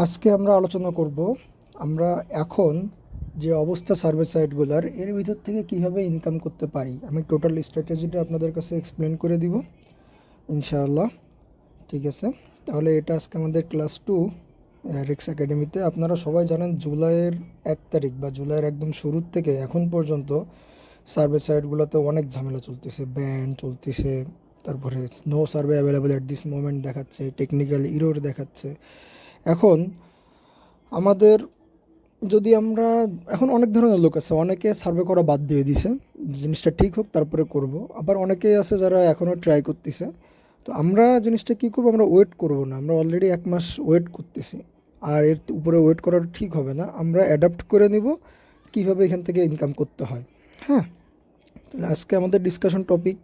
আজকে আমরা আলোচনা করব আমরা এখন যে অবস্থা সার্ভে সাইটগুলোর এর ভিতর থেকে কিভাবে ইনকাম করতে পারি। আমি টোটাল স্ট্র্যাটেজিটা আপনাদের কাছে এক্সপ্লেন করে দিব ইনশাআল্লাহ। ঠিক আছে, তাহলে এটা আজকে আমাদের ক্লাস 2 রিক্স একাডেমিতে। আপনারা সবাই জানেন জুলাইয়ের 1 তারিখ বা জুলাইয়ের একদম শুরুর থেকে এখন পর্যন্ত সার্ভে সাইটগুলোতে অনেক ঝামেলা চলতেছে, ব্যান চলতেছে, তারপরে no survey available at this moment দেখাচ্ছে, টেকনিক্যাল ইরোর দেখাচ্ছে। এখন আমাদের যদি আমরা এখন অনেক ধরনের লোক আছে, অনেকে সার্ভে করা বাদ দিয়ে দিছে, জিনিসটা ঠিক হোক তারপরে করব। আবার অনেকেই আছে যারা এখনও ট্রাই করতেছে। তো আমরা জিনিসটা কী করবো, আমরা ওয়েট করব না, আমরা অলরেডি 1 মাস ওয়েট করতেছি, আর এর উপরে ওয়েট করাটা ঠিক হবে না। আমরা অ্যাডাপ্ট করে নিব কীভাবে এখান থেকে ইনকাম করতে হয়। হ্যাঁ, তাহলে আজকে আমাদের ডিসকাশন টপিক,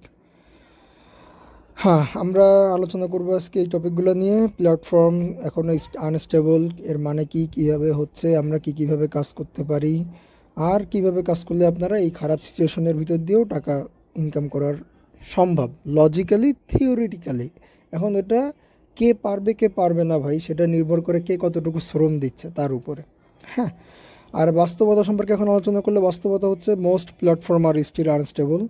হ্যাঁ, আমরা আলোচনা করবো আজকে এই টপিকগুলো নিয়ে। প্ল্যাটফর্ম এখনও আনস্টেবল, এর মানে কি, কীভাবে হচ্ছে, আমরা কীভাবে কাজ করতে পারি, আর কিভাবে কাজ করলে আপনারা এই খারাপ সিচুয়েশনের ভিতর দিয়েও টাকা ইনকাম করার সম্ভব, লজিক্যালি থিওরিটিক্যালি। এখন এটা কে পারবে কে পারবে না ভাই, সেটা নির্ভর করে কে কতটুকু শ্রম দিচ্ছে তার উপরে। হ্যাঁ, আর বাস্তবতা সম্পর্কে এখন আলোচনা করলে বাস্তবতা হচ্ছে মোস্ট প্ল্যাটফর্ম আর স্টিল আনস্টেবল।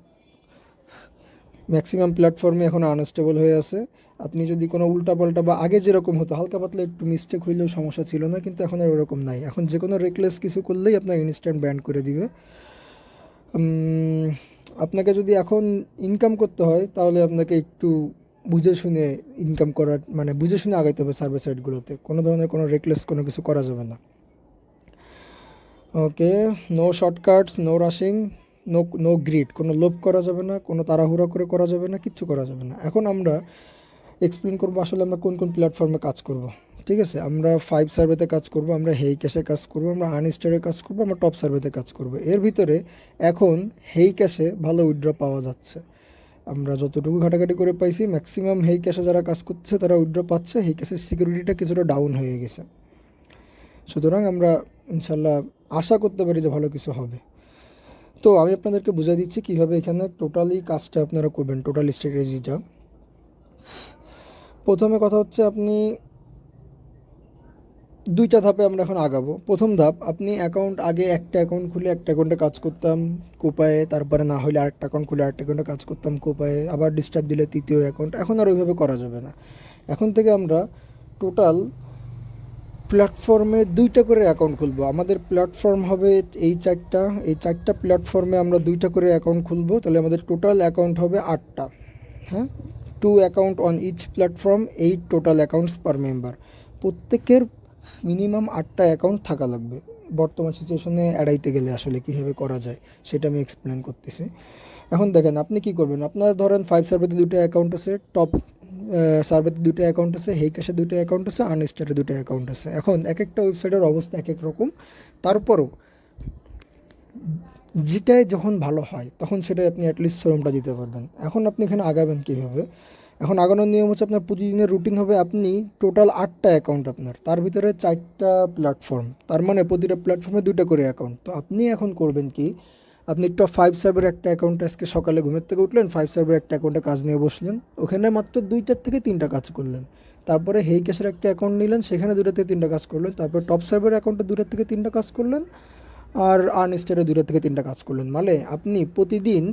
ম্যাক্সিমাম প্ল্যাটফর্মে এখন আনস্টেবল হয়ে আছে। আপনি যদি কোনো উল্টাপাল্টা বা আগে যেরকম হতো হালকা পাতলা একটু মিস্টেক হইলেও সমস্যা ছিল না, কিন্তু এখন আর ওরকম নাই। এখন যে কোনো রেকলেস কিছু করলেই আপনার ইনস্ট্যান্ট ব্যান করে দিবে। আপনাকে যদি এখন ইনকাম করতে হয় তাহলে আপনাকে একটু বুঝে শুনে ইনকাম করার, মানে বুঝে শুনে আগাইতে হবে সার্ভে সাইটগুলোতে। কোনো ধরনের কোনো রেকলেস কোনো কিছু করা যাবে না। Okay, no shortcuts, no rushing, no no greed, কোনো লোভ করা যাবে না, কোনো তাড়াহুড়া করে করা যাবে না, কিচ্ছু করা যাবে না। এখন আমরা এক্সপ্লেন করবো আসলে আমরা কোন কোন প্ল্যাটফর্মে কাজ করব। ঠিক আছে, আমরা 5 সার্ভেতে কাজ করব, আমরা হেই ক্যাশে কাজ করব, আমরা আনস্টারে কাজ করব, আমরা টপ সার্ভেতে কাজ করব। এর ভিতরে এখন হেই ক্যাশে ভালো উইথড্র পাওয়া যাচ্ছে। আমরা যতটুকু ঘাটাঘাটি করে পাইছি ম্যাক্সিমাম হেই ক্যাশে যারা কাজ করছে তারা উইথড্র পাচ্ছে। হেই ক্যাশের সিকিউরিটিটা কিছুটা ডাউন হয়ে গেছে, সুতরাং আমরা ইনশাল্লাহ আশা করতে পারি যে ভালো কিছু হবে। তো আমি আপনাদেরকে বুঝিয়ে দিচ্ছি কীভাবে এখানে টোটালি কাজটা আপনারা করবেন, টোটাল স্ট্র্যাটেজিটা। প্রথমে কথা হচ্ছে আপনি 2টা ধাপে আমরা এখন আগাবো। প্রথম ধাপ, আপনি অ্যাকাউন্ট, আগে একটা অ্যাকাউন্ট খুলে একটা অ্যাকাউন্টে কাজ করতাম কোপায়ে, তারপরে না হলে আরেকটা অ্যাকাউন্ট খুলে আরেকটা অ্যাকাউন্টে কাজ করতাম কোপায়ে, আবার ডিস্টার্ব দিলে তৃতীয় অ্যাকাউন্ট। এখন আর ওইভাবে করা যাবে না। এখন থেকে আমরা টোটাল প্ল্যাটফর্মে 2টা করে অ্যাকাউন্ট খুলবো। আমাদের প্ল্যাটফর্ম হবে এই চারটা প্ল্যাটফর্মে আমরা 2টা করে অ্যাকাউন্ট খুলবো, তাহলে আমাদের টোটাল অ্যাকাউন্ট হবে 8টা। হ্যাঁ, 2 account on each platform, 8 total accounts per member. প্রত্যেকের মিনিমাম 8টা অ্যাকাউন্ট থাকা লাগবে। বর্তমান সিচুয়েশনে এড়াইতে গেলে আসলে কীভাবে করা যায় সেটা আমি এক্সপ্লেন করতেছি। এখন দেখেন আপনি কি করবেন। আপনার ধরেন 5 সার্ভেতে 2টা অ্যাকাউন্ট আছে, টপ সার্ভেতে 2টা অ্যাকাউন্ট আছে, হেই ক্যাশে 2টা অ্যাকাউন্ট আছে, আনস্টারে 2টা অ্যাকাউন্ট আছে। এখন এক একটা ওয়েবসাইটের অবস্থা এক এক রকম, তারপরও যেটাই যখন ভালো হয় তখন সেটাই আপনি অ্যাটলিস্ট শ্রমটা দিতে পারবেন। এখন আপনি এখানে আগাবেন কীভাবে। এখন আগানোর নিয়ম হচ্ছে আপনার প্রতিদিনের রুটিন হবে, আপনি টোটাল 8টা অ্যাকাউন্ট আপনার, তার ভিতরে 4টা প্ল্যাটফর্ম, তার মানে প্রতিটা প্ল্যাটফর্মে 2টা করে অ্যাকাউন্ট। তো আপনি এখন করবেন কি, আপনি টপ 5 সার্ভের একটা অ্যাকাউন্টে আজকে সকালে ঘুমের থেকে উঠলেন, 5 সার্ভের একটা অ্যাকাউন্টে কাজ নিয়ে বসলেন, ওখানে মাত্র 2টা থেকে 3টা কাজ করলেন। তারপরে হেই ক্যাশের একটা অ্যাকাউন্ট নিলেন, সেখানে 2টা থেকে 3টা কাজ করলেন। তারপর টপ সার্ভের অ্যাকাউন্টে 2টা থেকে 3টা কাজ করলেন, আর আনস্টারে 2টা থেকে 3টা কাজ করলেন। মানে আপনি প্রতিদিন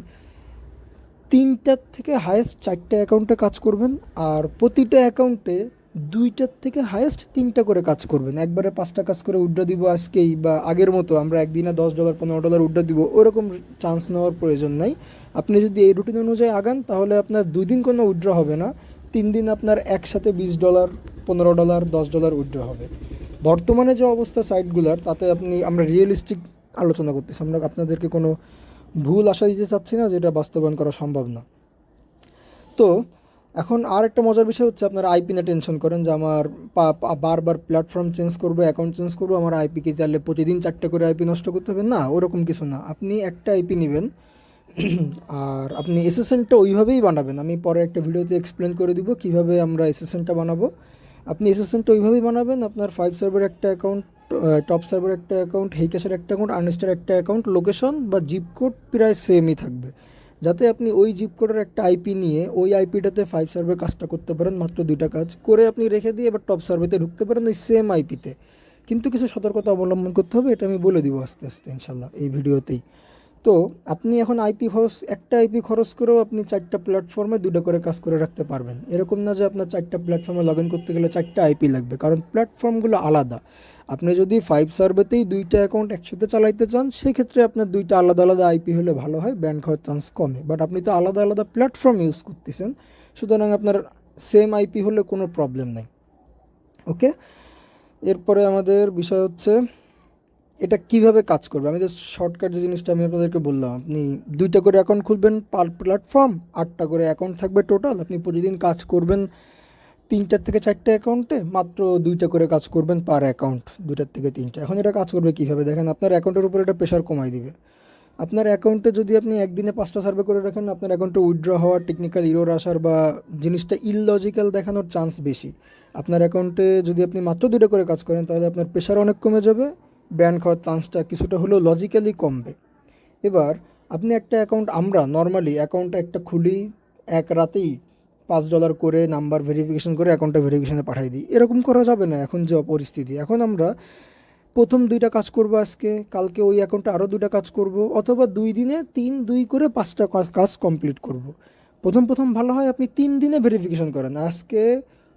3টার থেকে হায়েস্ট 4টা অ্যাকাউন্টে কাজ করবেন, আর প্রতিটা অ্যাকাউন্টে 2টার থেকে হায়েস্ট 3টা করে কাজ করবেন। একবারে 5টা কাজ করে উইথড্র দিব আজকেই বা আগের মতো আমরা একদিনে $10 $15 উইথড্র দিব, ওরকম চান্স নেওয়ার প্রয়োজন নাই। আপনি যদি এই রুটিন অনুযায়ী আগান তাহলে আপনার 2 দিন কোনো উইথড্র হবে না, 3 দিন আপনার একসাথে $20 $15 $10 উইথড্র হবে। বর্তমানে যে অবস্থা সাইটগুলোর, তাতে আমরা রিয়েলিস্টিক আলোচনা করতেছি, আমরা আপনাদেরকে কোনো ভুল আশা দিতে চাচ্ছি না যেটা বাস্তবায়ন করা সম্ভব না। তো এখন আর একটা মজার বিষয় হচ্ছে, আপনারা আইপি না টেনশন করেন যে আমার বারবার প্ল্যাটফর্ম চেঞ্জ করবো, অ্যাকাউন্ট চেঞ্জ করবো, আমার আইপিকে চাইলে প্রতিদিন 4টে করে আইপি নষ্ট করতে হবে না, ওরকম কিছু না। আপনি একটা আইপি নেবেন আর আপনি এসএসএনটা ওইভাবেই বানাবেন। আমি পরে একটা ভিডিওতে এক্সপ্লেন করে দিব কিভাবে আমরা এসএসএনটা বানাবো। আপনি এসএসএনটা ওইভাবেই বানাবেন, আপনার 5 সার্ভার একটা অ্যাকাউন্ট, টপ সার্ভার একটা অ্যাকাউন্ট, হেই ক্যাশের একটা অ্যাকাউন্ট, আনস্টার একটা অ্যাকাউন্ট, লোকেশন বা জিপ কোড প্রায় সেমই থাকবে। যাতে আপনি ওই জিপ কোডের একটা আইপি নিয়ে ওই আইপিটাতে 5 সার্ভে কাজটা করতে পারেন, মাত্র 2টা কাজ করে আপনি রেখে দিয়ে এবার টপ সার্ভেতে ঢুকতে পারেন ওই সেম আইপিতে। কিন্তু কিছু সতর্কতা অবলম্বন করতে হবে, এটা আমি বলে দিব আস্তে আস্তে ইনশাল্লাহ এই ভিডিওতেই। তো আপনি এখন আইপি খরচ, একটা আইপি খরচ করেও আপনি 4টা প্ল্যাটফর্মে 2টা করে কাজ করে রাখতে পারবেন। এরকম না যে আপনার 4টা প্ল্যাটফর্মে লগ ইন করতে গেলে 4টা আইপি লাগবে, কারণ প্ল্যাটফর্মগুলো আলাদা। আপনি যদি 5 সার্ভেতেই 2টা অ্যাকাউন্ট একসাথে চালাইতে চান, সেক্ষেত্রে আপনার 2টা আলাদা আলাদা আইপি হলে ভালো হয়, ব্যান খাওয়ার চান্স কমে। বাট আপনি তো আলাদা আলাদা প্ল্যাটফর্ম ইউজ করতেছেন, সুতরাং আপনার সেম আইপি হলে কোনো প্রবলেম নেই। ওকে, এরপরে আমাদের বিষয় হচ্ছে এটা কিভাবে কাজ করবে। আমি জাস্ট শর্টকাট যে জিনিসটা আমি আপনাদেরকে বললাম, আপনি 2টা করে অ্যাকাউন্ট খুলবেন পার প্ল্যাটফর্ম, 8টা করে অ্যাকাউন্ট থাকবে টোটাল। আপনি প্রতিদিন কাজ করবেন 3টার থেকে 4টা অ্যাকাউন্টে, মাত্র 2টা করে কাজ করবেন পার অ্যাকাউন্ট, 2টার থেকে 3টা। এখন এটা কাজ করবে কীভাবে দেখেন, আপনার অ্যাকাউন্টের উপর এটা প্রেশার কমাই দিবে। আপনার অ্যাকাউন্টে যদি আপনি একদিনে 5টা সার্ভে করে রাখেন, আপনার অ্যাকাউন্টে উইথড্র হওয়ার, টেকনিক্যাল ইরোর আসার বা জিনিসটা ইললজিক্যাল দেখানোর চান্স বেশি। আপনার অ্যাকাউন্টে যদি আপনি মাত্র 2টা করে কাজ করেন, তাহলে আপনার প্রেশার অনেক কমে যাবে, ব্যান খাওয়ার চান্সটা কিছুটা হলেও লজিক্যালি কমবে। এবার আপনি একটা অ্যাকাউন্ট, আমরা নর্মালি অ্যাকাউন্টটা একটা খুলি, এক রাতেই $5 করে নাম্বার ভেরিফিকেশন করে অ্যাকাউন্টটা ভেরিফিকেশনে পাঠিয়ে দিই। এরকম করা যাবে না এখন যে পরিস্থিতি। এখন আমরা প্রথম 2টা কাজ করব আজকে, কালকে ওই অ্যাকাউন্টে আরও 2টা কাজ করব, অথবা 2 দিনে 2 করে 5টা কাজ কমপ্লিট করব। প্রথম ভালো হয় আপনি 3 দিনে ভেরিফিকেশন করেন। আজকে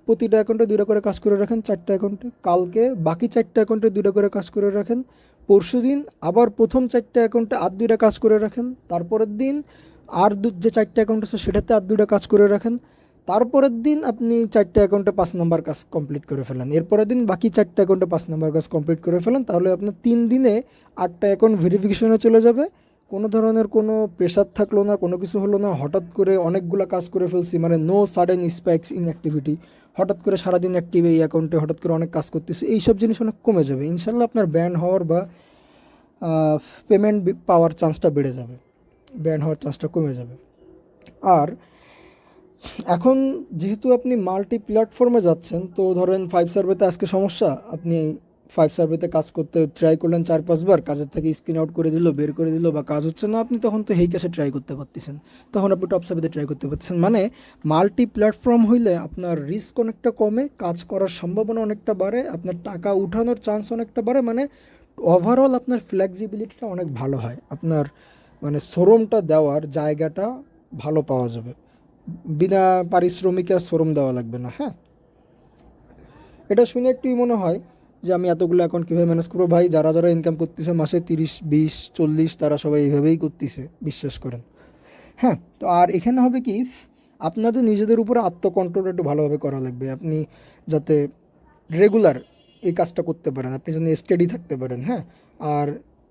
প্রতিটা অ্যাকাউন্টে 2টা করে কাজ করে রাখেন 4টা অ্যাকাউন্টে, কালকে বাকি 4টা অ্যাকাউন্টে 2টা করে কাজ করে রাখেন, পরশু দিন আবার প্রথম 4টা অ্যাকাউন্টে আর 2টা কাজ করে রাখেন, তারপরের দিন আর যে 4টা অ্যাকাউন্ট আছে সেটাতে আর 2টা কাজ করে রাখেন, তারপরের দিন আপনি 4টা অ্যাকাউন্টে 5 নাম্বার কাজ কমপ্লিট করে ফেলেন, এরপরের দিন বাকি 4টা অ্যাকাউন্টে 5 নাম্বার কাজ কমপ্লিট করে ফেলেন। তাহলে আপনার 3 দিনে 8টা অ্যাকাউন্ট ভেরিফিকেশনে চলে যাবে। কোনো ধরনের কোনো প্রেশার থাকলো না, কোনো কিছু হলো না, হঠাৎ করে অনেকগুলো কাজ করে ফেলছি, মানে no sudden spikes in activity, হঠাৎ করে সারাদিন অ্যাক্টিভ এই অ্যাকাউন্টে হঠাৎ করে অনেক কাজ করতেছে, এইসব জিনিস অনেক কমে যাবে ইনশাল্লাহ। আপনার ব্যান হওয়ার বা পেমেন্ট পাওয়ার চান্সটা বেড়ে যাবে, ব্যান হওয়ার চান্সটা কমে যাবে। আর এখন যেহেতু আপনি মাল্টি প্ল্যাটফর্মে যাচ্ছেন, তো ধরেন 5 সার্ভেতে আজকে সমস্যা, আপনি 5 সার্ভেতে কাজ করতে ট্রাই করলেন 4-5 বার, কাজের থেকে স্ক্রিন আউট করে দিল, বের করে দিল, বা কাজ হচ্ছে না, আপনি তখন তো হেই কাছে ট্রাই করতে পারতেছেন, তখন আপনি টপ সার্ভেতে ট্রাই করতে পারতেছেন। মানে মাল্টি প্ল্যাটফর্ম হইলে আপনার রিস্ক অনেকটা কমে, কাজ করার সম্ভাবনা অনেকটা বাড়ে, আপনার টাকা উঠানোর চান্স অনেকটা বাড়ে, মানে ওভারঅল আপনার ফ্লেক্সিবিলিটিটা অনেক ভালো হয়, আপনার মানে শোরুমটা দেওয়ার জায়গাটা ভালো পাওয়া যাবে, বিনা পারিশ্রমিকে আর শ্রম দেওয়া লাগবে না। হ্যাঁ, এটা শুনে একটুই মনে হয় যে আমি এতগুলো অ্যাকাউন্ট কীভাবে ম্যানেজ করবো। ভাই, যারা যারা ইনকাম করতেছে মাসে 30, 20, 40, তারা সবাই এইভাবেই করতেছে, বিশ্বাস করেন। হ্যাঁ, তো আর এখানে হবে কি, আপনাদের নিজেদের উপরে আত্মকন্ট্রোল একটু ভালোভাবে করা লাগবে, আপনি যাতে রেগুলার এই কাজটা করতে পারেন, আপনি যেন স্টেডি থাকতে পারেন। হ্যাঁ, আর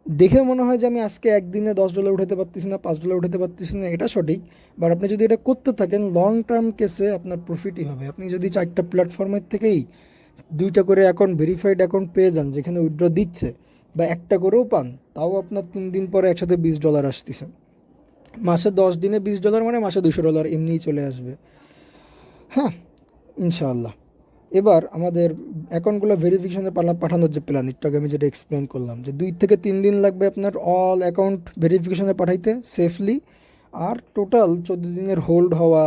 দেখে মনে হয় যে আমি আজকে একদিনে $10 উঠাতে পারতেছি না, $5 উঠাতে পারতেছি না, এটা সঠিক। বাট আপনি যদি এটা করতে থাকেন, লং টার্ম কেসে আপনার প্রফিটই হবে। আপনি যদি 4টা প্ল্যাটফর্মের থেকেই 2টা করে অ্যাকাউন্ট, ভেরিফাইড অ্যাকাউন্ট পেয়ে যান যেখানে উইথড্র দিচ্ছে, বা একটা করেও পান, তাও আপনার 3 দিন পরে একসাথে $20 আসতেছে। মাসে 10 দিনে $20 মানে মাসে $200 এমনিই চলে আসবে। হ্যাঁ, ইনশাআল্লাহ। এবার আমাদের অ্যাকাউন্টগুলো ভেরিফিকেশনে পাঠানোর যে প্ল্যান, একটু আগে আমি যেটা এক্সপ্লেন করলাম, যে 2 থেকে 3 দিন লাগবে আপনার অল অ্যাকাউন্ট ভেরিফিকেশনে পাঠাইতে সেফলি, আর টোটাল 14 দিনের হোল্ড হওয়া,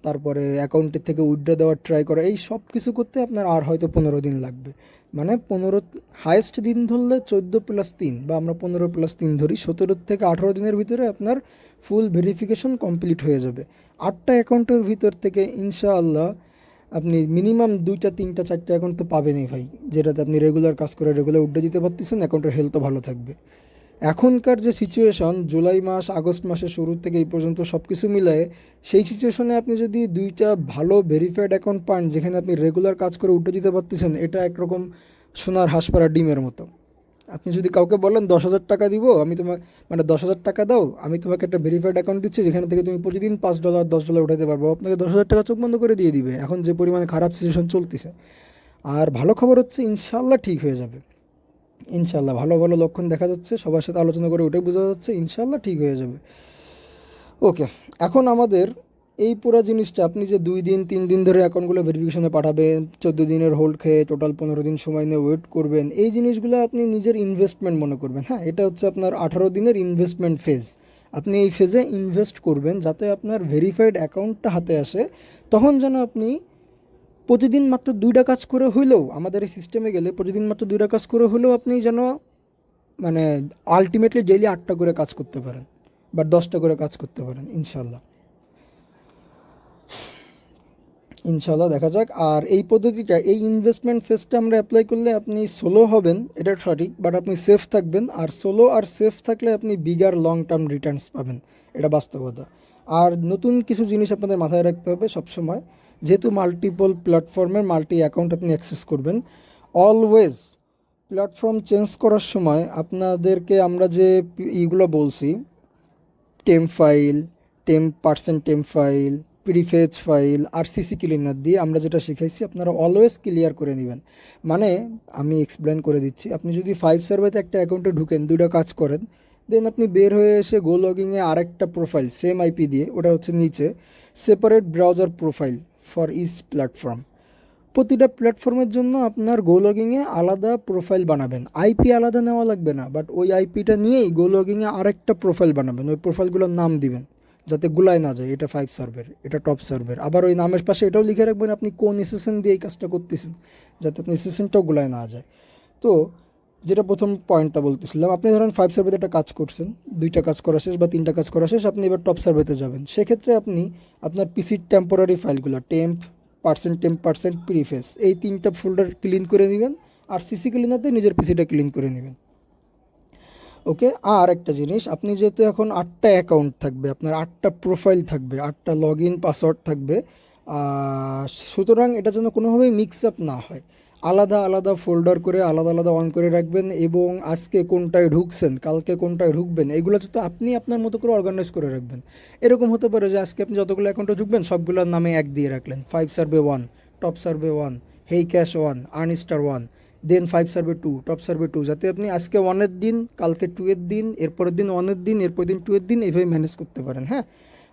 তারপরে অ্যাকাউন্টের থেকে উইথড্র দেওয়ার ট্রাই করা, এই সব কিছু করতে আপনার আর হয়তো 15 দিন লাগবে। মানে 15, হায়েস্ট দিন ধরলে 14+3, বা আমরা 15+3 ধরি, 17 থেকে 18 দিনের ভিতরে আপনার ফুল ভেরিফিকেশন কমপ্লিট হয়ে যাবে। 8টা অ্যাকাউন্টের ভিতর থেকে ইনশাআল্লাহ আপনি মিনিমাম 2টা 3টা 4টা অ্যাকাউন্ট তো পাবেনই ভাই, যেটাতে আপনি রেগুলার কাজ করে রেগুলার উঠে দিতে পারতেছেন, অ্যাকাউন্টের হেলথও ভালো থাকবে। এখনকার যে সিচুয়েশন, জুলাই মাস আগস্ট মাসের শুরু থেকে এই পর্যন্ত সব কিছু মিলায়ে, সেই সিচুয়েশনে আপনি যদি 2টা ভালো ভেরিফাইড অ্যাকাউন্ট পান যেখানে আপনি রেগুলার কাজ করে উঠে দিতে পারতেছেন, এটা একরকম সোনার হাঁস পাড়া ডিমের মতো। আপনি যদি কাউকে বলেন 10,000 টাকা দিব, আমি তোমার মানে 10,000 টাকা দাও, আমি তোমাকে একটা ভেরিফাইড অ্যাকাউন্ট দিচ্ছি যেখান থেকে তুমি প্রতিদিন $5 $10 উঠাতে পারবো, আপনাকে 10,000 টাকা চোখ বন্ধ করে দিয়ে দিবে, এখন যে পরিমাণে খারাপ সিচুয়েশন চলতেছে। আর ভালো খবর হচ্ছে ইনশাআল্লাহ ঠিক হয়ে যাবে, ইনশাআল্লাহ ভালো ভালো লক্ষণ দেখা যাচ্ছে, সবার সাথে আলোচনা করে ওটাই বোঝা যাচ্ছে ইনশাআল্লাহ ঠিক হয়ে যাবে। ওকে, এখন আমাদের এই পুরো জিনিসটা, আপনি যে 2 দিন 3 দিন ধরে অ্যাকাউন্টগুলো ভেরিফিকেশনে পাঠাবেন, 14 দিনের হোল্ড খেয়ে টোটাল 15 দিন সময় নিয়ে ওয়েট করবেন, এই জিনিসগুলো আপনি নিজের ইনভেস্টমেন্ট মনে করবেন। হ্যাঁ, এটা হচ্ছে আপনার 18 দিনের ইনভেস্টমেন্ট ফেজ। আপনি এই ফেজে ইনভেস্ট করবেন যাতে আপনার ভেরিফাইড অ্যাকাউন্টটা হাতে আসে। তখন যেন আপনি প্রতিদিন মাত্র 2টা কাজ করে হইলেও, আমাদের এই সিস্টেমে গেলে প্রতিদিন মাত্র 2টা কাজ করে হলেও আপনি যেন মানে আলটিমেটলি ডেইলি 8টা করে কাজ করতে পারেন বা 10টা করে কাজ করতে পারেন ইনশাল্লাহ। ইনশাল্লাহ দেখা যাক। আর এই পদ্ধতিটা, এই ইনভেস্টমেন্ট ফেজটা আমরা অ্যাপ্লাই করলে আপনি সোলো হবেন, এটা সঠিক, বাট আপনি সেফ থাকবেন। আর সোলো আর সেফ থাকলে আপনি বিগার লং টার্ম রিটার্নস পাবেন, এটা বাস্তবতা। আর নতুন কিছু জিনিস আপনাদের মাথায় রাখতে হবে সবসময়, যেহেতু মাল্টিপল প্ল্যাটফর্মের মাল্টি অ্যাকাউন্ট আপনি অ্যাক্সেস করবেন, অলওয়েজ প্ল্যাটফর্ম চেঞ্জ করার সময় আপনাদেরকে আমরা যে ইগুলো বলছি, temp file, temp file, prefetch file আর সিসি ক্লিনার দিয়ে আমরা যেটা শিখাইছি আপনারা অলওয়েজ ক্লিয়ার করে নেবেন। মানে আমি এক্সপ্লেন করে দিচ্ছি, আপনি যদি 5 সার্ভেতে একটা অ্যাকাউন্টে ঢুকেন, 2টা কাজ করেন, দেন আপনি বের হয়ে এসে গো লগিংয়ে আরেকটা প্রোফাইল সেম আইপি দিয়ে, ওটা হচ্ছে নিচে separate browser profile for each platform. প্রতিটা প্ল্যাটফর্মের জন্য আপনার গো লগিংয়ে আলাদা প্রোফাইল বানাবেন, আইপি আলাদা নেওয়া লাগবে না, বাট ওই আইপিটা নিয়েই গো লগিংয়ে আরেকটা প্রোফাইল বানাবেন, ওই প্রোফাইলগুলোর নাম দিবেন যাতে গুলায় না যায়, এটা 5 সার্ভের, এটা টপ সার্ভের। আবার ওই নামের পাশে এটাও লিখে রাখবেন আপনি কোন এসেশন দিয়ে এই কাজটা করতেছেন, যাতে আপনি এসেশনটাও গুলায় না যায়। তো যেটা প্রথম পয়েন্টটা বলতেছিলাম, আপনি ধরেন 5 সার্ভেতে একটা কাজ করছেন, 2টা কাজ করা শেষ বা 3টা কাজ করা শেষ, আপনি এবার টপ সার্ভেতে যাবেন। সেক্ষেত্রে আপনি আপনার পিসির টেম্পোরারি ফাইলগুলো টেম্প প্রিফেস এই 3টা ফোল্ডার ক্লিন করে নেবেন, আর সিসি ক্লিনারতে নিজের পিসিটা ক্লিন করে নেবেন। ওকে। আর একটা জিনিস, আপনি যেহেতু এখন 8টা অ্যাকাউন্ট থাকবে, আপনার 8টা প্রোফাইল থাকবে, 8টা লগ ইন পাসওয়ার্ড থাকবে, সুতরাং এটা যেন কোনোভাবেই মিক্স আপ না হয়, আলাদা আলাদা ফোল্ডার করে আলাদা আলাদা অন করে রাখবেন। এবং আজকে কোনটায় ঢুকছেন, কালকে কোনটায় ঢুকবেন, এগুলো যাতে আপনি আপনার মতো করে অর্গানাইজ করে রাখবেন। এরকম হতে পারে যে আজকে আপনি যতগুলো অ্যাকাউন্টে ঢুকবেন সবগুলোর নামে 1 দিয়ে রাখলেন, 5 সার্ভে 1, টপ সার্ভে 1, হেই ক্যাশ 1, আর্নিস্টার 1, দেন 5 সার্ভে 2, টপ সার্ভে 2, যাতে আপনি আজকে 1-এর দিন, কালকে 2-এর দিন, এরপরের দিন 1-এর দিন, এরপরের দিন 2-এর দিন, এইভাবে ম্যানেজ করতে পারেন। হ্যাঁ,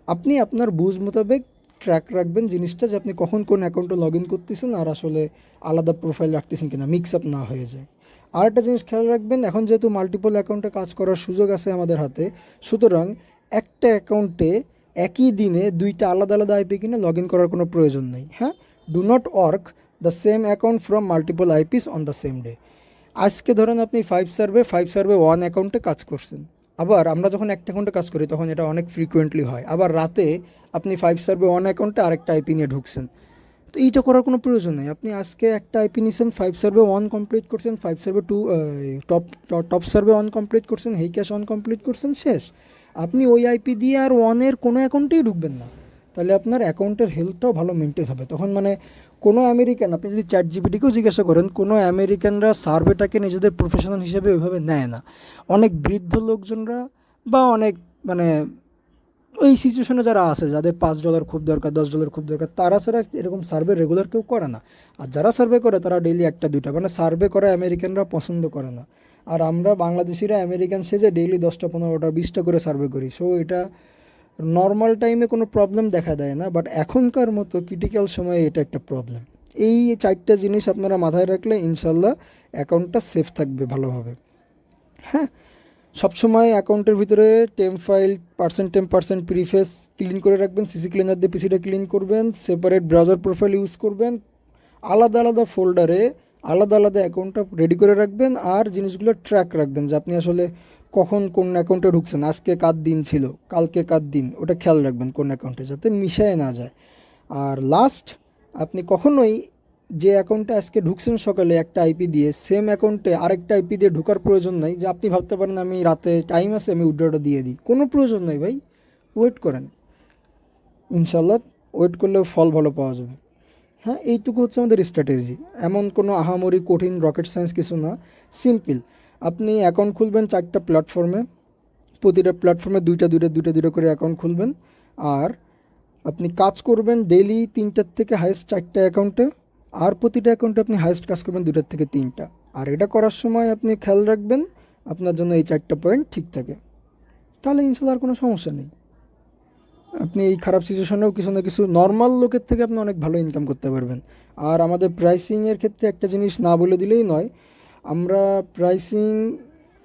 আপনি আপনার বুঝ মোতাবেক ট্র্যাক রাখবেন জিনিসটা, যে আপনি কখন কোন অ্যাকাউন্টে লগ ইন করতেছেন আর আসলে আলাদা প্রোফাইল রাখতেছেন কিনা, মিক্স আপ না হয়ে যায়। আর একটা জিনিস খেয়াল রাখবেন, এখন যেহেতু মাল্টিপল অ্যাকাউন্টে কাজ করার সুযোগ আছে আমাদের হাতে, সুতরাং একটা অ্যাকাউন্টে একই দিনে 2টা আলাদা আলাদা আইপি কিনে লগ ইন করার কোনো প্রয়োজন নেই। হ্যাঁ, do not work the same account from multiple eyepiece on the same day. আজকে ধরেন আপনি 5 সার্ভে 1 অ্যাকাউন্টে কাজ করছেন, আবার আমরা যখন একটা অ্যাকাউন্টে কাজ করি তখন এটা অনেক ফ্রিকোয়েন্টলি হয়, আবার রাতে আপনি 5 সার্ভে 1 অ্যাকাউন্টে আরেকটা আইপি নিয়ে ঢুকছেন। তো এইটা করার কোনো প্রয়োজন নেই, আপনি আজকে একটা আইপি নিয়েছেন, 5 সার্ভে 1 কমপ্লিট করছেন, 5 survey 2 top top survey 1 complete করছেন, হেই ক্যাশ 1 কমপ্লিট করছেন, শেষ। আপনি ওই আইপি দিয়ে আর 1-এর কোনো অ্যাকাউন্টেই ঢুকবেন না, তাহলে আপনার অ্যাকাউন্টের হেলথটাও ভালো মেনটেন হবে। তখন মানে কোনো আমেরিকান, আপনি যদি চ্যাট জিপিটিকেও জিজ্ঞাসা করেন, কোনো আমেরিকানরা সার্ভেটাকে নিজেদের প্রফেশনাল হিসেবে ওইভাবে নেয় না। অনেক বৃদ্ধ লোকজনরা বা অনেক মানে ওই সিচুয়েশনে যারা আছে, যাদের $5 খুব দরকার, $10 খুব দরকার, তারা ছাড়া এরকম সার্ভে রেগুলার কেউ করে না। আর যারা সার্ভে করে তারা ডেইলি 1টা 2টা, মানে সার্ভে করা আমেরিকানরা পছন্দ করে না। আর আমরা বাংলাদেশিরা আমেরিকান সেজে ডেইলি 10টা 15টা 20টা করে সার্ভে করি। সো এটা নর্মাল টাইমে কোনো প্রবলেম দেখা দেয় না, বাট এখনকার মতো ক্রিটিক্যাল সময়ে এটা একটা প্রবলেম। এই 4টা জিনিস আপনারা মাথায় রাখলে ইনশাল্লাহ অ্যাকাউন্টটা সেফ থাকবে ভালোভাবে। হ্যাঁ, সবসময় অ্যাকাউন্টের ভিতরে temp file, temp prefetch clean করে রাখবেন, সিসি ক্লিনার দিয়ে পিসিটা ক্লিন করবেন, সেপারেট ব্রাউজার প্রোফাইল ইউজ করবেন, আলাদা আলাদা ফোল্ডারে আলাদা আলাদা অ্যাকাউন্টটা রেডি করে রাখবেন, আর জিনিসগুলো ট্র্যাক রাখবেন যে আপনি আসলে কখন কোন অ্যাকাউন্টে ঢুকছেন, আজকে কার দিন ছিল, কালকে কার দিন, ওটা খেয়াল রাখবেন কোন অ্যাকাউন্টে, যাতে মিশায় না যায়। আর লাস্ট, আপনি কখনোই যে অ্যাকাউন্টে আজকে ঢুকছেন সকালে একটা আইপি দিয়ে, সেম অ্যাকাউন্টে আরেকটা আইপি দিয়ে ঢোকার প্রয়োজন নাই। যে আপনি ভাবতে পারেন আমি রাতে টাইম আছে আমি উইথড্রটা দিয়ে দিই, কোনো প্রয়োজন নাই ভাই, ওয়েট করেন, ইনশাল্লাহ ওয়েট করলে ফল ভালো পাওয়া যাবে। হ্যাঁ, এইটুকু হচ্ছে আমাদের স্ট্র্যাটেজি, এমন কোনো আহামরি কঠিন রকেট সায়েন্স কিছু না, সিম্পল। আপনি অ্যাকাউন্ট খুলবেন 4টা প্ল্যাটফর্মে, প্রতিটা প্ল্যাটফর্মে 2টা করে অ্যাকাউন্ট খুলবেন, আর আপনি কাজ করবেন ডেইলি 3টার থেকে হাইয়েস্ট 4টা অ্যাকাউন্টে, আর প্রতিটা অ্যাকাউন্টে আপনি হাইয়েস্ট কাজ করবেন 2টার থেকে 3টা। আর এটা করার সময় আপনি খেয়াল রাখবেন আপনার জন্য এই 4টা পয়েন্ট ঠিক থাকে, তাহলে ইনশাল্লাহ আর কোনো সমস্যা নেই। আপনি এই খারাপ সিচুয়েশনেও কিছু না কিছু নর্মাল লোকের থেকে আপনি অনেক ভালো ইনকাম করতে পারবেন। আর আমাদের প্রাইসিংয়ের ক্ষেত্রে একটা জিনিস না বলে দিলেই নয়, আমরা প্রাইসিং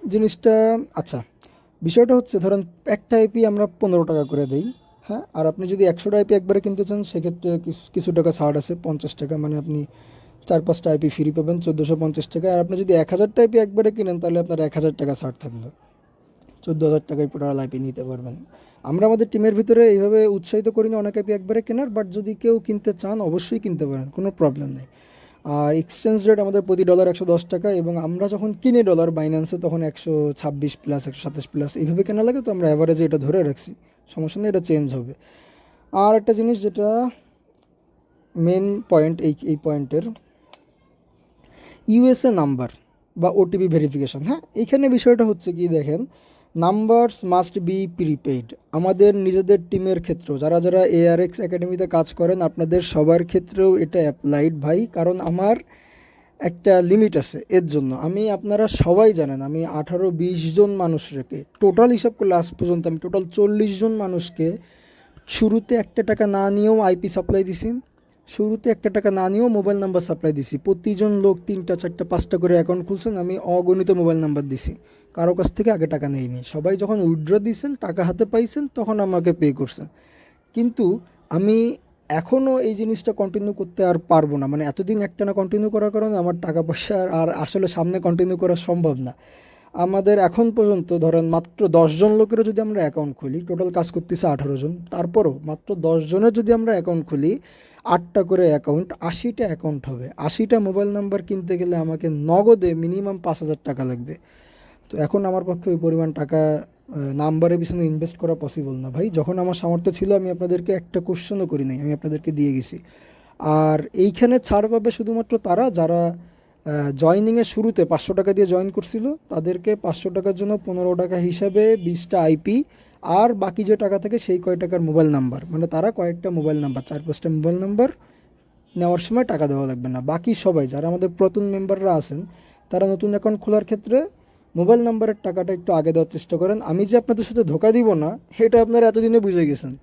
জিনিসটা, আচ্ছা, বিষয়টা হচ্ছে ধরেন একটা আইপি আমরা 15 টাকা করে দিই, হ্যাঁ, আর আপনি যদি 100টা আইপি একবারে কিনতে চান সেক্ষেত্রে কিছু টাকা ছাড় আছে, 50 টাকা, মানে আপনি 4-5টা আইপি ফ্রি পাবেন 1450 টাকা। আর আপনি যদি 1000টা আইপি একবারে কিনেন তাহলে আপনার 1000 টাকা ছাড় থাকবে, 14,000 টাকায় পুরো আইপি নিতে পারবেন। আমরা আমাদের টিমের ভিতরে এইভাবে উৎসাহিত করি না অনেক আইপি একবারে কেনার, বাট যদি কেউ কিনতে চান অবশ্যই কিনতে পারেন, কোনো প্রবলেম নেই। আর এক্সচেঞ্জ রেট আমাদের প্রতি ডলার 110 টাকা, এবং আমরা যখন কিনি ডলার বাইন্যান্সে তখন 126 প্লাস 127 প্লাস এইভাবে কেনা লাগে, তো আমরা অ্যাভারেজে এটা ধরে রাখছি, সমস্যা নেই, এটা চেঞ্জ হবে। আর একটা জিনিস যেটা মেন পয়েন্ট, এই পয়েন্টের ইউএসএ নাম্বার বা ওটিপি ভেরিফিকেশন, হ্যাঁ, এইখানে বিষয়টা হচ্ছে কি দেখেন, নাম্বারস মাস্ট বি প্রিপেইড। আমাদের নিজেদের টিমের ক্ষেত্রেও যারা যারা এআরএক্স একাডেমিতে কাজ করেন আপনাদের সবার ক্ষেত্রেও এটা অ্যাপ্লাইড ভাই, কারণ আমার একটা লিমিট আছে এর জন্য। আপনারা সবাই জানেন আমি 18-20 জন মানুষ রেখে টোটাল হিসাব করলে আজ পর্যন্ত আমি টোটাল 40 জন মানুষকে শুরুতে একটা টাকা না নিয়েও আইপি সাপ্লাই দিছি, শুরুতে একটা টাকা না নিয়েও মোবাইল নাম্বার সাপ্লাই দিছি। প্রতিজন লোক 3টা 4টা 5টা করে অ্যাকাউন্ট খুলছেন, আমি অগণিত মোবাইল নাম্বার দিছি, কারো কাছ থেকে আগে টাকা নেইনি। সবাই যখন উইথড্র দিয়েছেন টাকা হাতে পাইছেন তখন আমাকে পে করছেন। কিন্তু আমি এখনও এই জিনিসটা কন্টিনিউ করতে আর পারবো না, মানে এতদিন একটানা কন্টিনিউ করার কারণে আমার টাকা পয়সা আর আসলে সামনে কন্টিনিউ করা সম্ভব না। আমাদের এখন পর্যন্ত ধরেন মাত্র 10 জন লোকেরও যদি আমরা অ্যাকাউন্ট খুলি, টোটাল কাজ করতেছে 18 জন, তারপরও মাত্র 10 জনের যদি আমরা অ্যাকাউন্ট খুলি, 8টা করে অ্যাকাউন্ট, 80টা অ্যাকাউন্ট হবে। 80টা মোবাইল নাম্বার কিনতে গেলে আমাকে নগদে মিনিমাম 5,000 টাকা লাগবে। তো এখন আমার পক্ষে ওই পরিমাণ টাকা নাম্বারের পিছনে ইনভেস্ট করা পসিবল না ভাই। যখন আমার সামর্থ্য ছিল আমি আপনাদেরকে একটা কোশ্চেনও করি নাই, আমি আপনাদেরকে দিয়ে গেছি। আর এইখানে ছাড় পাবে শুধুমাত্র তারা যারা জয়নিংয়ের শুরুতে 500 টাকা দিয়ে জয়েন করছিল, তাদেরকে 500 টাকার জন্য 15 টাকা হিসাবে 20টা আইপি, আর বাকি যে টাকা থাকে সেই কয় টাকার মোবাইল নাম্বার, মানে তারা কয়েকটা মোবাইল নাম্বার 4-5টা মোবাইল নাম্বার নেওয়ার সময় টাকা দেওয়া লাগবে না। বাকি সবাই যারা আমাদের প্রথম মেম্বাররা আছেন তারা নতুন অ্যাকাউন্ট খোলার ক্ষেত্রে মোবাইল নাম্বারের টাকাটা একটু আগে দেওয়ার চেষ্টা করেন। আমি যে আপনাদের সাথে ধোকা দিব না এটা আপনারা এতদিনে বুঝে গেছেন।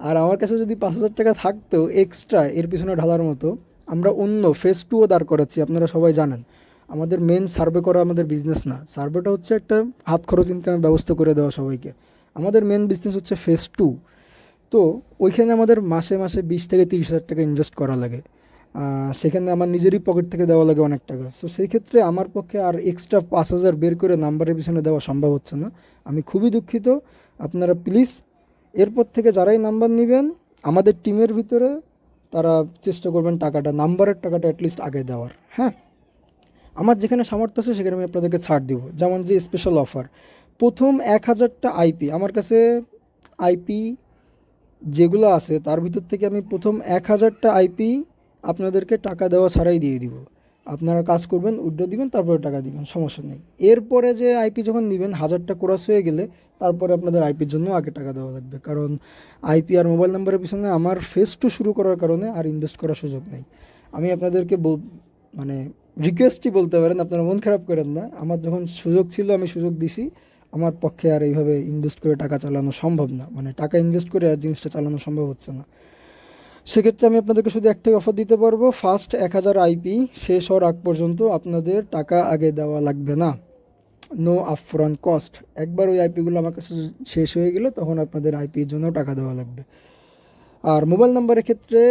আর আমার কাছে যদি 5,000 টাকা থাকতো এক্সট্রা এর পিছনে ঢালার মতো, আমরা অন্য ফেজ 2ও দাঁড় করাচ্ছি। আপনারা সবাই জানেন আমাদের মেন সার্ভে করা আমাদের বিজনেস না, সার্ভেটা হচ্ছে একটা হাত খরচ ইনকামের ব্যবস্থা করে দেওয়া সবাইকে। আমাদের মেন বিজনেস হচ্ছে ফেজ 2। তো ওইখানে আমাদের মাসে মাসে 20 থেকে 30 হাজার টাকা ইনভেস্ট করা লাগে, সেখানে আমার নিজেরই পকেট থেকে দেওয়া লাগে অনেক টাকা। সো সেই ক্ষেত্রে আমার পক্ষে আর এক্সট্রা 5,000 বের করে নাম্বারের পিছনে দেওয়া সম্ভব হচ্ছে না। আমি খুবই দুঃখিত। আপনারা প্লিজ এরপর থেকে যারাই নাম্বার নেবেন আমাদের টিমের ভিতরে তারা চেষ্টা করবেন নাম্বারের টাকাটা অ্যাটলিস্ট আগে দেওয়ার, হ্যাঁ। আমার যেখানে সামর্থ্য আছে সেখানে আমি আপনাদেরকে ছাড় দিব, যেমন যে স্পেশাল অফার প্রথম 1,000টা আইপি, আমার কাছে আইপি যেগুলো আছে তার ভিতর থেকে আমি প্রথম 1,000টা আইপি আপনাদেরকে টাকা দেওয়া ছাড়াই দিয়ে দিব। আপনারা কাজ করবেন, উইথড্র দিবেন, তারপরে টাকা দিবেন, সমস্যা নেই। এরপরে যে আইপি যখন নেবেন 1,000টা ক্রস হয়ে গেলে তারপরে আপনাদের আইপির জন্য আগে টাকা দেওয়া লাগবে, কারণ আইপি আর মোবাইল নাম্বারের পিছনে আমার ফেজ 2 শুরু করার কারণে আর ইনভেস্ট করার সুযোগ নেই। আমি আপনাদেরকে মানে রিকোয়েস্টই বলতে পারেন, আপনারা মন খারাপ করেন না। আমার যখন সুযোগ ছিল আমি সুযোগ দিছি, আমার পক্ষে আর এইভাবে ইনভেস্ট করে টাকা চালানো সম্ভব না, মানে টাকা ইনভেস্ট করে আর জিনিসটা চালানো সম্ভব হচ্ছে না। সেক্ষেত্রে আমি আপনাদেরকে শুধু একটাই অফার দিতে পারবো, ফার্স্ট 1,000 আইপি শেষ হওয়ার আগ পর্যন্ত আপনাদের টাকা আগে দেওয়া লাগবে না, নো আপফ্রন্ট কস্ট। একবার ওই আইপিগুলো আমার কাছে শেষ হয়ে গেলে তখন আপনাদের আইপির জন্য টাকা দেওয়া লাগবে। আর মোবাইল নাম্বারের ক্ষেত্রে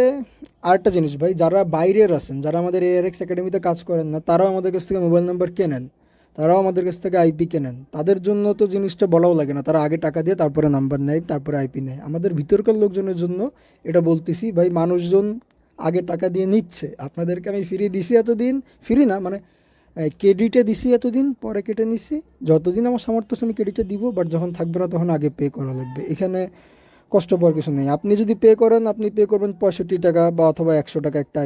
আরেকটা জিনিস ভাই, যারা বাইরের আছেন, যারা আমাদের এআরএক্স একাডেমিতে কাজ করেন না, তারাও আমাদের কাছ থেকে মোবাইল নাম্বার কেনেন, তারাও আমাদের কাছ থেকে আইপি কেনেন, তাদের জন্য তো জিনিসটা বলাও লাগে না, তারা আগে টাকা দিয়ে তারপরে নাম্বার নেয়, তারপরে আইপি নেয়। আমাদের ভিতরকার লোকজনের জন্য এটা বলতেছি ভাই, মানুষজন আগে টাকা দিয়ে নিচ্ছে, আপনাদেরকে আমি ফ্রি দিছি এতদিন, ফ্রি না মানে ক্রেডিটে দিছি এতদিন, পরে কেটে নিছি, যতদিন আমার সামর্থ্য আছে আমি ক্রেডিটে দিব, বাট যখন থাকবে না তখন আগে পে করা লাগবে। এখানে কষ্ট পাওয়ার কিছু নেই। আপনি যদি পে করেন, আপনি পে করবেন 65 টাকা বা অথবা 100 টাকা একটা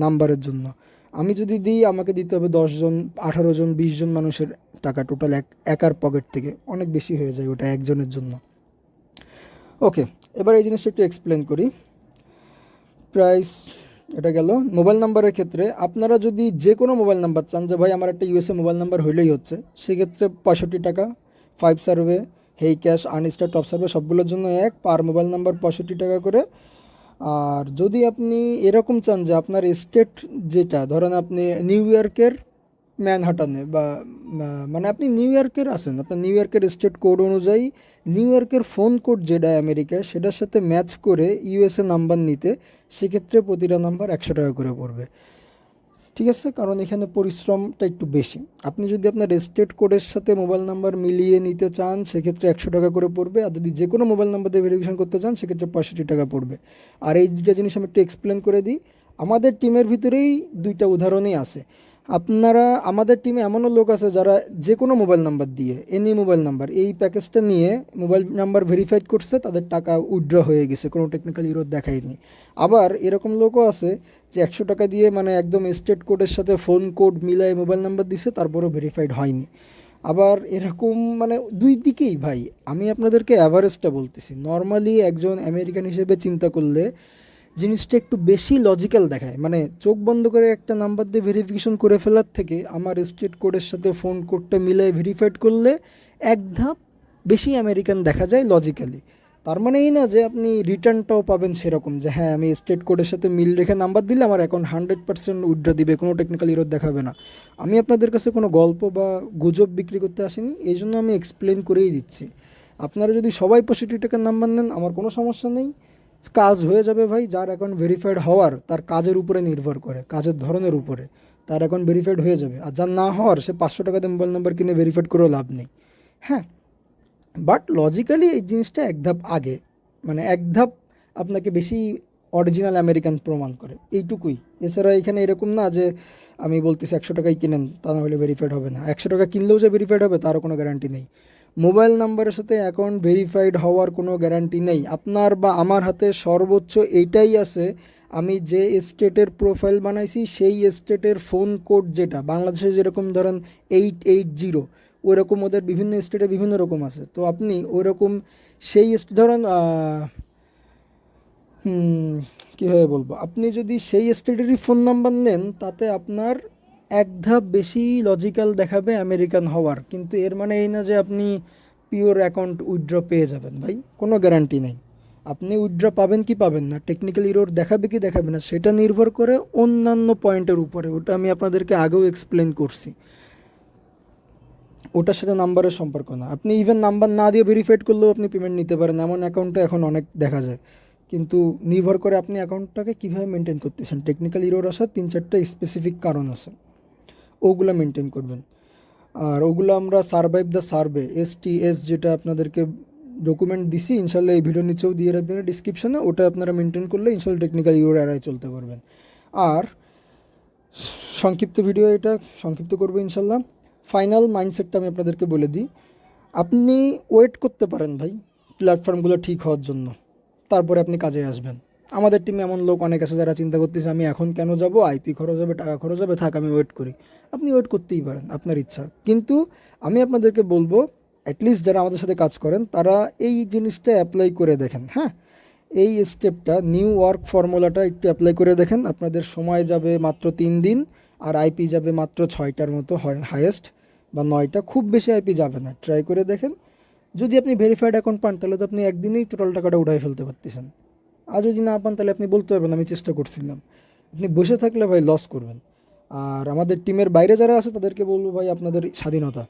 নাম্বারের জন্য। আমি যদি দিই আমাকে দিতে হবে 10 জন 18 জন 20 জন মানুষের টাকা, টোটাল একার পকেট থেকে অনেক বেশি হয়ে যায় ওটা একজনের জন্য। ওকে, এবার এই জিনিসটা একটু এক্সপ্লেন করি। প্রাইস এটা গেল। মোবাইল নাম্বারের ক্ষেত্রে আপনারা যদি যে কোনো মোবাইল নাম্বার চান, যে ভাই আমার একটা ইউএসএ মোবাইল নাম্বার হইলেই হচ্ছে, সেক্ষেত্রে 65 টাকা, 5 সার্ভে, হেই ক্যাশ, আর্নিস্টার, টপ সার্ভে সবগুলোর জন্য এক, পার মোবাইল নাম্বার 65 টাকা করে। আর যদি আপনি এরকম চান যে আপনার স্টেট যেটা, ধরেন আপনি নিউ ইয়র্কের ম্যানহাটানে বা মানে আপনি নিউ ইয়র্কের আছেন, আপনার নিউ ইয়র্কের স্টেট কোড অনুযায়ী নিউ ইয়র্কের ফোন কোড যেটা আমেরিকায় সেটার সাথে ম্যাচ করে ইউএসএ নাম্বার নিতে, সেক্ষেত্রে প্রতিটা নাম্বার 100 টাকা করে পড়বে। ঠিক আছে, কারণ এখানে পরিশ্রমটা একটু বেশি। আপনি যদি আপনার স্টেট কোডের সাথে মোবাইল নাম্বার মিলিয়ে নিতে চান সেক্ষেত্রে 100 টাকা করে পড়বে, আর যদি যে কোনো মোবাইল নাম্বার দিয়ে ভেরিফিকেশন করতে চান সেক্ষেত্রে 65 টাকা পড়বে। আর এই দুইটা জিনিস আমি একটু এক্সপ্লেন করে দিই। আমাদের টিমের ভিতরেই দুইটা উদাহরণই আছে। আপনারা, আমাদের টিমে এমনও লোক আছে যারা যে কোনো মোবাইল নাম্বার দিয়ে, এনি মোবাইল নাম্বার, এই প্যাকেজটা নিয়ে মোবাইল নাম্বার ভেরিফাইড করছে, তাদের টাকা উইথড্র হয়ে গেছে, কোনো টেকনিক্যাল ইরোর দেখায়নি। আবার এরকম লোকও আছে যে 100 টাকা দিয়ে মানে একদম স্টেট কোডের সাথে ফোন কোড মিলায় মোবাইল নাম্বার দিছে, তারপরেও ভেরিফাইড হয়নি। আবার এরকম মানে দুই দিকেই ভাই। আমি আপনাদেরকে অ্যাভারেজটা বলতেছি। নর্মালি একজন আমেরিকান হিসেবে চিন্তা করলে জিনিসটা একটু বেশি লজিক্যাল দেখায়, মানে চোখ বন্ধ করে একটা নাম্বার দিয়ে ভেরিফিকেশন করে ফেলার থেকে আমার স্টেট কোডের সাথে ফোন কোডটা মিলাই ভেরিফাইড করলে এক ধাপ বেশি আমেরিকান দেখা যায় লজিক্যালি। তার মানে এই না যে আপনি রিটার্নটাও পাবেন সেরকম, যে হ্যাঁ আমি স্টেট কোডের সাথে মিল রেখে নাম্বার দিলে আমার অ্যাকাউন্ট 100% উইথড্র দিবে, কোনো টেকনিক্যাল ইরোর দেখাবে না। আমি আপনাদের কাছে কোনো গল্প বা গুজব বিক্রি করতে আসিনি, এই জন্য আমি এক্সপ্লেন করেই দিচ্ছি। আপনারা যদি সবাই 65 টাকার নাম্বার নেন আমার কোনো সমস্যা নেই, কাজ হয়ে যাবে ভাই। যার অ্যাকাউন্ট ভেরিফাইড হওয়ার তার কাজের উপরে নির্ভর করে, কাজের ধরনের উপরে, তার অ্যাকাউন্ট ভেরিফাইড হয়ে যাবে। আর যার না হওয়ার সে 500 টাকা দিয়ে মোবাইল নাম্বার কিনে ভেরিফাইড করেও লাভ নেই। হ্যাঁ, বাট লজিক্যালি এই জিনিসটা এক ধাপ আগে, মানে এক ধাপ আপনাকে বেশি অরিজিনাল আমেরিকান প্রমাণ করে, এইটুকুই। এছাড়া এখানে এরকম না যে আমি বলতেছি 100 টাকায় কিনেন তা না হলে ভেরিফাইড হবে না। 100 টাকা কিনলেও যে ভেরিফাইড হবে তারও কোনো গ্যারান্টি নেই। মোবাইল নাম্বারের সাথে অ্যাকাউন্ট ভেরিফাইড হওয়ার কোনো গ্যারান্টি নেই। আপনার বা আমার হাতে সর্বোচ্চ এইটাই আছে, আমি যে স্টেটের প্রোফাইল বানাইছি সেই স্টেটের ফোন কোড, যেটা বাংলাদেশে যেরকম ধরেন 880, ওইরকম ওদের বিভিন্ন স্টেটে বিভিন্ন রকম আছে। তো আপনি ওইরকম সেই ধরেন কীভাবে বলবো, আপনি যদি সেই স্টেটেরই ফোন নাম্বার নেন তাতে আপনার এক ধাপ বেশি লজিক্যাল দেখাবে আমেরিকান হওয়ার, কিন্তু এর মানে এই না যে আপনি পিওর অ্যাকাউন্ট উইথড্র পেয়ে যাবেন ভাই, কোনো গ্যারান্টি নেই। আপনি উইথড্র পাবেন কি পাবেন না, টেকনিক্যাল ইরোর দেখাবে কি দেখাবে না, সেটা নির্ভর করে অন্যান্য পয়েন্টের উপরে। ওটা আমি আপনাদেরকে আগেও এক্সপ্লেন করছি, ওটার সাথে নাম্বারের সম্পর্ক না। আপনি ইভেন নাম্বার না দিয়ে ভেরিফাইড করলেও আপনি পেমেন্ট নিতে পারেন, এমন অ্যাকাউন্টে এখন অনেক দেখা যায়। কিন্তু নির্ভর করে আপনি অ্যাকাউন্টটাকে কীভাবে মেনটেন করতেছেন। টেকনিক্যাল ইরোর আসার 3-4টা স্পেসিফিক কারণ আছে, ওগুলো মেনটেন করবেন। আর ওগুলো আমরা সারভাইভ দ্য সার্ভে, STS, যেটা আপনাদেরকে ডকুমেন্ট দিছি, ইনশাল্লাহ এই ভিডিওর নিচেও দিয়ে রাখবেন ডিসক্রিপশনে, ওটা আপনারা মেনটেন করলে ইনশাল্লাহ টেকনিক্যাল ইরোর এড়ায় চলতে পারবেন। আর সংক্ষিপ্ত ভিডিও, এটা সংক্ষিপ্ত করবো ইনশাল্লাহ। ফাইনাল মাইন্ডসেটটা আমি আপনাদেরকে বলে দিই। আপনি ওয়েট করতে পারেন ভাই প্ল্যাটফর্মগুলো ঠিক হওয়ার জন্য, তারপরে আপনি কাজে আসবেন। আমাদের টিমে এমন লোক অনেক আছে যারা চিন্তা করতেছে আমি এখন কেন যাব, IP খরচ হবে, টাকা খরচ হবে, থাক আমি ওয়েট করি। আপনি ওয়েট করতেই পারেন, আপনার ইচ্ছা। কিন্তু আমি আপনাদেরকে বলবো অ্যাটলিস্ট যারা আমাদের সাথে কাজ করেন তারা এই জিনিসটা অ্যাপ্লাই করে দেখেন। হ্যাঁ, এই স্টেপটা, নিউ ওয়ার্ক ফর্মুলাটা একটু অ্যাপ্লাই করে দেখেন। আপনাদের সময় যাবে মাত্র 3 দিন, আর IP যাবে মাত্র 6টার মতো হয় হায়েস্ট, বা 9টা, খুব বেশি IP যাবে না। ট্রাই করে দেখেন। যদি আপনি ভেরিফাইড অ্যাকাউন্ট পান তাহলে তো আপনি একদিনেই টোটাল টাকাটা উঠাই ফেলতে পারতেছেন। আর যদি না পান তাহলে আপনি বলতে পারবেন আমি চেষ্টা করছিলাম। আপনি বসে থাকলে ভাই লস করবেন। আর আমাদের টিমের বাইরে যারা আছে তাদেরকে বলবো ভাই আপনাদের স্বাধীনতা,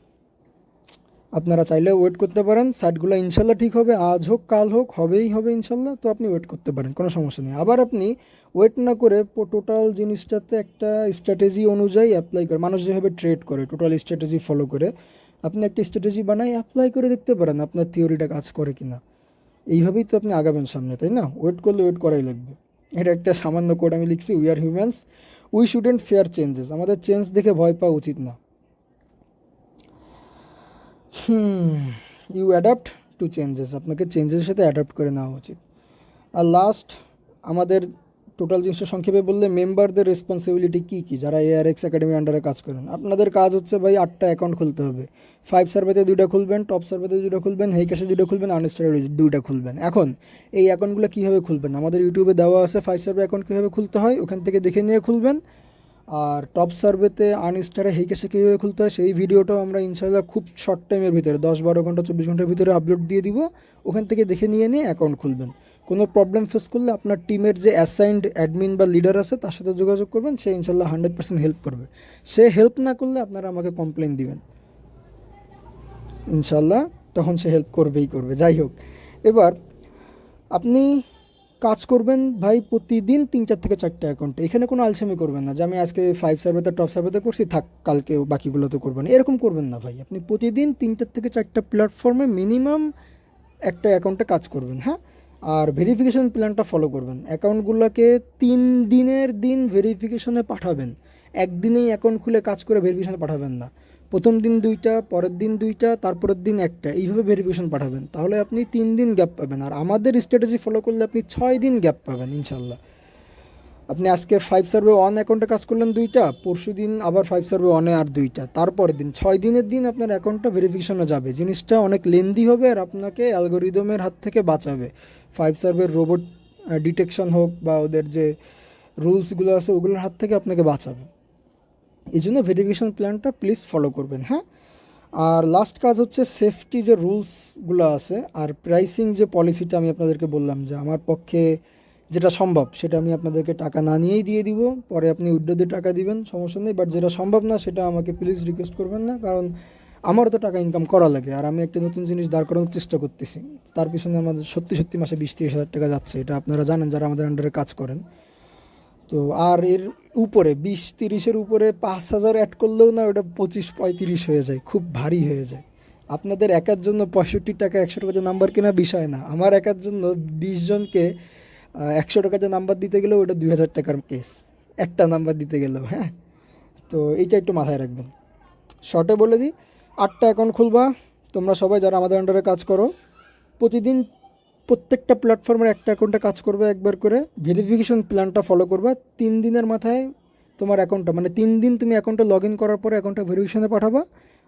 আপনারা চাইলে ওয়েট করতে পারেন। সাইটগুলো ইনশাল্লাহ ঠিক হবে, আজ হোক কাল হোক, হবেই হবে ইনশাল্লাহ। তো আপনি ওয়েট করতে পারেন, কোনো সমস্যা নেই। আবার আপনি ওয়েট না করে টোটাল জিনিসটাতে একটা স্ট্র্যাটেজি অনুযায়ী অ্যাপ্লাই করে, মানুষ যেভাবে ট্রেড করে টোটাল স্ট্র্যাটেজি ফলো করে, আপনি একটা স্ট্র্যাটেজি বানাই অ্যাপ্লাই করে দেখতে পারেন আপনার থিওরিটা কাজ করে কিনা। এইভাবেই তো আপনি আগাবেন সামনে, তাই না? ওয়েট করলে ওয়েট করাই লাগবে। এটা একটা সামান্য কোড আমি লিখছি, we are humans, we shouldn't fair changes. আমাদের চেঞ্জ দেখে ভয় পাওয়া উচিত না। ইউ অ্যাডাপ্ট টু চেঞ্জেস, আপনাকে চেঞ্জেসের সাথে অ্যাডাপ্ট করে নেওয়া উচিত। আর লাস্ট, আমাদের টোটাল জিনিসটা সংক্ষেপে বললে মেম্বারদের রেসপন্সিবিলিটি কী কী, যারা ARX একাডেমি আন্ডারে কাজ করেন। আপনাদের কাজ হচ্ছে ভাই 8টা অ্যাকাউন্ট খুলতে হবে। 5 সার্ভেতে 2টা খুলবেন, টপ সার্ভেতে 2টা খুলবেন, হেইকাশে 2টা খুলবেন, আনস্টারে 2টা খুলবেন। এখন এই অ্যাকাউন্টগুলো কীভাবে খুলবেন, আমাদের ইউটিউবে দেওয়া আছে 5 সার্ভে অ্যাকাউন্ট কীভাবে খুলতে হয়, ওখান থেকে দেখে নিয়ে খুলবেন। আর টপ সার্ভেতে আনস্টারে হেইকাশে কীভাবে খুলতে হয় সেই ভিডিওটাও আমরা ইনশাআল্লাহ খুব শর্ট টাইমের ভিতরে 10-12 ঘন্টা 24 ঘন্টার ভিতরে আপলোড দিয়ে দিব। ওখান থেকে দেখে নিয়ে অ্যাকাউন্ট খুলবেন। কোনো প্রবলেম ফেস করলে আপনার টিমের যে অ্যাসাইন্ড অ্যাডমিন বা লিডার আছে তার সাথে যোগাযোগ করবেন, সে ইনশাল্লাহ 100% হেল্প করবে। সে হেল্প না করলে আপনারা আমাকে কমপ্লেন দিবেন, ইনশাল্লাহ তখন সে হেল্প করবেই করবে। যাই হোক, এবার আপনি কাজ করবেন ভাই প্রতিদিন 3টা থেকে 4টা অ্যাকাউন্টে। এখানে কোনো আলসেমি করবেন না যে আমি আজকে 5 সার্ভেতে টপ সার্ভেতে করছি, থাক কালকে বাকিগুলোতে করবেন, এরকম করবেন না ভাই। আপনি প্রতিদিন 3টা থেকে 4টা প্ল্যাটফর্মে মিনিমাম একটা অ্যাকাউন্টে কাজ করবেন, হ্যাঁ। আর ভেরিফিকেশন প্ল্যানটা ফলো করবেন, অ্যাকাউন্টগুলোকে 3 দিনের দিন ভেরিফিকেশনে পাঠাবেন। একদিনেই অ্যাকাউন্ট খুলে কাজ করে ভেরিফিকেশনে পাঠাবেন না। প্রথম দিন 2টা, পরের দিন 2টা, তারপরের দিন 1টা, এইভাবে ভেরিফিকেশন পাঠাবেন। তাহলে আপনি 3 দিন গ্যাপ পাবেন। আর আমাদের স্ট্র্যাটেজি ফলো করলে আপনি 6 দিন গ্যাপ পাবেন ইনশাল্লাহ। আপনি আজকে 5 সার্ভে 1 অ্যাকাউন্টে কাজ করলেন 2টা, পরশু দিন আবার 5 সার্ভে 1-এ আর 2টা, তারপরের দিন 6 দিনের দিন আপনার অ্যাকাউন্টটা ভেরিফিকেশনে যাবে। জিনিসটা অনেক লেন্দি হবে আর আপনাকে অ্যালগোরিদমের হাত থেকে বাঁচাবে। 5 সার্ভের রোবট ডিটেকশন হোক বা ওদের যে রুলসগুলো আছে ওগুলোর হাত থেকে আপনাকে বাঁচাবে। এই জন্য ভেরিফিকেশন প্ল্যানটা প্লিজ ফলো করবেন, হ্যাঁ। আর লাস্ট কাজ হচ্ছে সেফটি যে রুলসগুলো আছে আর প্রাইসিং যে পলিসিটা আমি আপনাদেরকে বললাম যে আমার পক্ষে যেটা সম্ভব সেটা আমি আপনাদেরকে টাকা না নিয়েই দিয়ে দিব, পরে আপনি উইথড্র দিয়ে টাকা দিবেন, সমস্যা নেই। বাট যেটা সম্ভব না সেটা আমাকে প্লিজ রিকোয়েস্ট করবেন না, কারণ আমারও তো টাকা ইনকাম করা লাগে আর আমি একটা নতুন জিনিস দাঁড় করানোর চেষ্টা করতেছি। তার পিছনে আমাদের সত্যি সত্যি মাসে 20-30 হাজার টাকা যাচ্ছে, এটা আপনারা জানেন যারা আমাদের আন্ডারে কাজ করেন। তো আর এর উপরে 20-30-এর উপরে 5,000 অ্যাড করলেও না ওটা 25-35 হয়ে যায়, খুব ভারী হয়ে যায়। আপনাদের একার জন্য 65 টাকা 100 টাকা যে নাম্বার কেনা বিষয় না, আমার একার জন্য 20 জনকে 100 টাকা যে নাম্বার দিতে গেলেও ওটা 2,000 টাকার কেস, একটা নাম্বার দিতে গেলেও, হ্যাঁ। তো এইটা একটু মাথায় রাখবেন। শর্টে বলে দিই, 8টা অ্যাকাউন্ট খুলবা তোমরা সবাই যারা আমাদের আন্ডারে কাজ করো। প্রতিদিন প্রত্যেকটা প্ল্যাটফর্মের একটা অ্যাকাউন্টে কাজ করবে একবার করে। ভেরিফিকেশন প্ল্যানটা ফলো করবা। 3 দিনের মাথায় তোমার অ্যাকাউন্টটা, মানে 3 দিন তুমি অ্যাকাউন্টে লগ ইন করার পরে অ্যাকাউন্টটা ভেরিফিকেশনে পাঠাবা।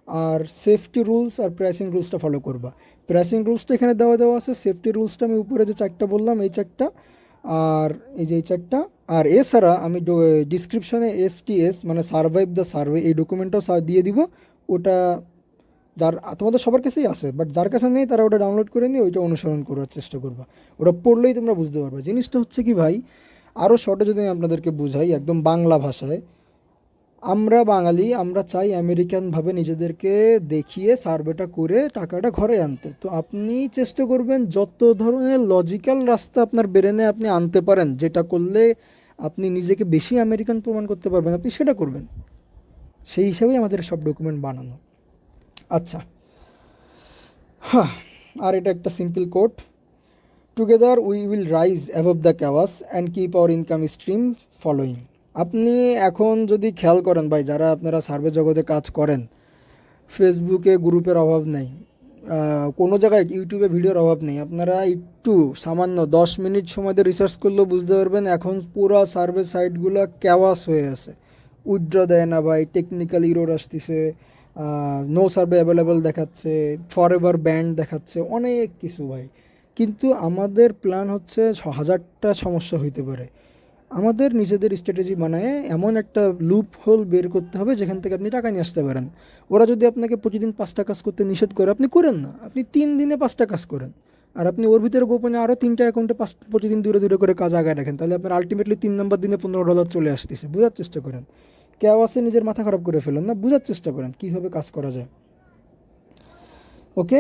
আর সেফটি রুলস আর প্রাইসিং রুলসটা ফলো করবা। প্রাইসিং রুলসটা এখানে দেওয়া আছে, সেফটি রুলসটা আমি উপরে যে 4টা বললাম এই 4টা, আর এই যে এই 4টা। আর এছাড়া আমি ডিসক্রিপশনে STS মানে সার্ভাইভ দ্য সার্ভে এই ডকুমেন্টটাও দিয়ে দিব। ওটা যার তোমাদের সবার কাছেই আছে, বাট যার কাছে নেই তারা ওটা ডাউনলোড করে নিয়ে ওইটা অনুসরণ করার চেষ্টা করবা। ওটা পড়লেই তোমরা বুঝতে পারবে। জিনিসটা হচ্ছে কি ভাই, আরও শর্টে যদি আমি আপনাদেরকে বুঝাই একদম বাংলা ভাষায়, আমরা বাঙালি, আমরা চাই আমেরিকানভাবে নিজেদেরকে দেখিয়ে সার্ভেটা করে টাকাটা ঘরে আনতে। তো আপনি চেষ্টা করবেন যত ধরনের লজিক্যাল রাস্তা আপনার ব্রেনে আপনি আনতে পারেন, যেটা করলে আপনি নিজেকে বেশি আমেরিকান প্রমাণ করতে পারবেন, আপনি সেটা করবেন। সেই হিসাবেই আমাদের সব ডকুমেন্ট বানানো। আচ্ছা, হ্যাঁ, আর এটা একটা simple quote, together we will rise above the chaos and keep our income stream following. আপনি এখন যদি খেয়াল করেন ভাই, যারা আপনারা সার্ভে জগতে কাজ করেন, ফেসবুকে গ্রুপের অভাব নেই, কোনো জায়গায় ইউটিউবে ভিডিওর অভাব নেই। আপনারা একটু সামান্য 10 মিনিট সময় দিয়ে রিসার্চ করলেও বুঝতে পারবেন এখন পুরো সার্ভে সাইটগুলো ক্যাওয়াস হয়ে আছে। উইথড্র দেয় না ভাই, টেকনিক্যাল ইরোর আসতেছে, নো সার্ভে অ্যাভেলেবল দেখাচ্ছে, ফর এভার ব্যান্ড দেখাচ্ছে, অনেক কিছু ভাই। কিন্তু আমাদের প্ল্যান হচ্ছে 1000টা সমস্যা হইতে পারে। আমাদের নিজেদের স্ট্র্যাটেজি বানায় এমন একটা লুপ হোল বের করতে হবে যেখান থেকে আপনি টাকা নিয়ে আসতে পারেন। ওরা যদি আপনাকে প্রতিদিন 5টা কাজ করতে নিষেধ করে, আপনি করেন না, আপনি 3 দিনে 5টা কাজ করেন। আর আপনি ওর ভিতরে গোপনে আরও 3টা অ্যাকাউন্টে প্রতিদিন দূরে দূরে করে কাজ আগায় রাখেন, তাহলে আপনার আলটিমেটলি 3 নম্বর দিনে $15 চলে আসতেছে। বোঝার চেষ্টা করেন, কেউ আছে নিজের মাথা খারাপ করে ফেলেন না, বোঝার চেষ্টা করেন কীভাবে কাজ করা যায়। ওকে।